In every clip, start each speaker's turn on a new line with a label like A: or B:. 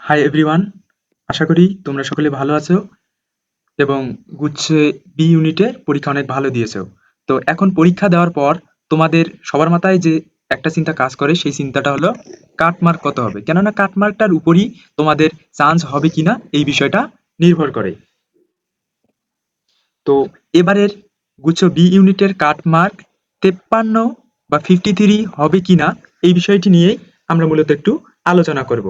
A: Hi everyone, আশা করি তোমরা সকলে ভালো আছো এবং গুচ্ছে বি ইউনিটের পরীক্ষা অনেক ভালো দিয়েছো। তো এখন পরীক্ষা দেওয়ার পর তোমাদের সবার মাথায় যে একটা চিন্তা কাজ করে, সেই চিন্তাটা হলো কাটমার্ক কত হবে, কেননা কাটমার্কটার উপরই তোমাদের চান্স হবে কিনা এই বিষয়টা নির্ভর করে। তো এবারের গুচ্ছ বি ইউনিটের কাটমার্ক 53 বা 53 হবে কিনা এই বিষয়টি নিয়েই আমরা মূলত একটু আলোচনা করব।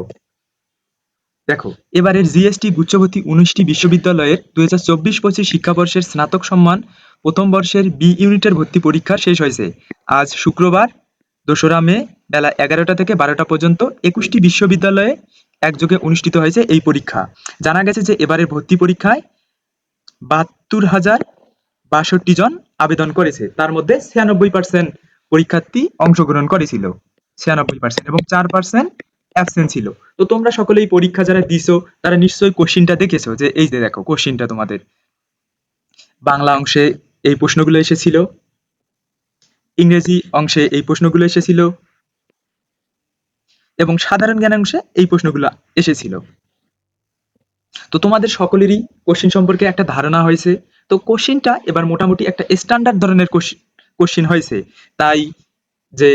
A: দেখো, এবারের জিএসটি গুচ্ছভর্তি 19টি বিশ্ববিদ্যালয়ের 2024-25 শিক্ষাবর্ষের স্নাতক সম্মান প্রথম বর্ষের বি ইউনিটের ভর্তি পরীক্ষা শেষ হয়েছে আজ শুক্রবার 2রা মে বেলা 11টা থেকে 12টা পর্যন্ত 21টি বিশ্ববিদ্যালয়ে একযোগে অনুষ্ঠিত হয়েছে এই পরীক্ষা। জানা গেছে যে এবারের ভর্তি পরীক্ষায় 72,062 জন আবেদন করেছে, তার মধ্যে 96% পরীক্ষার্থী অংশগ্রহণ করেছিল, 96%, এবং 4% অ্যাবসেন্ট ছিল। তো তোমরা সকলেই পরীক্ষা যারা দিছো তারা নিশ্চয়ই কোশ্চিনটা দেখেছো, যে এই যে দেখো কোশ্চিনটা তোমাদের বাংলা অংশে এই প্রশ্নগুলো এসেছিল, ইংরেজি অংশে এই প্রশ্নগুলো এসেছিল এবং সাধারণ জ্ঞান অংশে এই প্রশ্নগুলো এসেছিল। তো তোমাদের সকলেরই কোশ্চিন সম্পর্কে একটা ধারণা হয়েছে। তো কোশ্চিনটা এবার মোটামুটি একটা স্ট্যান্ডার্ড ধরনের কোশ্চিন হয়েছে, তাই যে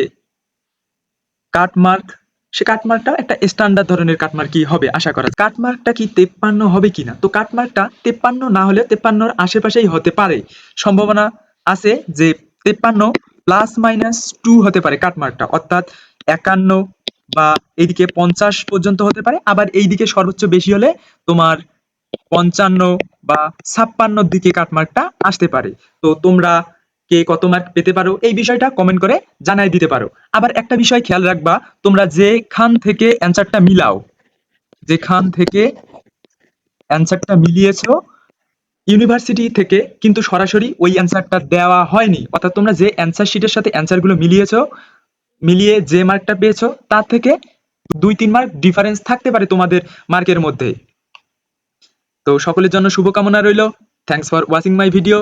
A: কাটমার্ক, সে কাটমার্কটা একটা স্ট্যান্ডার্ড ধরনের কাটমার্কই হবে আশা করা যায়। কাটমার্কটা কি 53 হবে কিনা, তো কাটমার্কটা 53 না হলে 53-র আশেপাশেই হতে পারে, সম্ভাবনা আছে যে 53 +- 2 হতে পারে কাটমার্কটা, অর্থাৎ 51 বা এইদিকে 50 পর্যন্ত হতে পারে, আবার এইদিকে সর্বোচ্চ বেশি হলে তোমার 55 বা 56-র দিকে কাটমার্কটা আসতে পারে। তো তোমরা কে কত মার্ক পেতে পারো এই বিষয়টা কমেন্ট করে জানাই দিতে পারো। আবার একটা বিষয় খেয়াল রাখবা, তোমরা যেখান থেকে অ্যান্সারটা মিলাও, যেখান থেকে অ্যান্সারটা মিলিয়েছো, ইউনিভার্সিটি থেকে কিন্তু সরাসরি ওই অ্যান্সারটা দেওয়া হয়নি, অর্থাৎ তোমরা যে অ্যান্সার শিটের সাথে অ্যান্সারগুলো মিলিয়েছো, মিলিয়ে যে মার্কটা পেয়েছো তার থেকে 2-3 মার্ক ডিফারেন্স থাকতে পারে তোমাদের মার্কের মধ্যে। তো সকলের জন্য শুভকামনা রইল। Thanks for watching my video.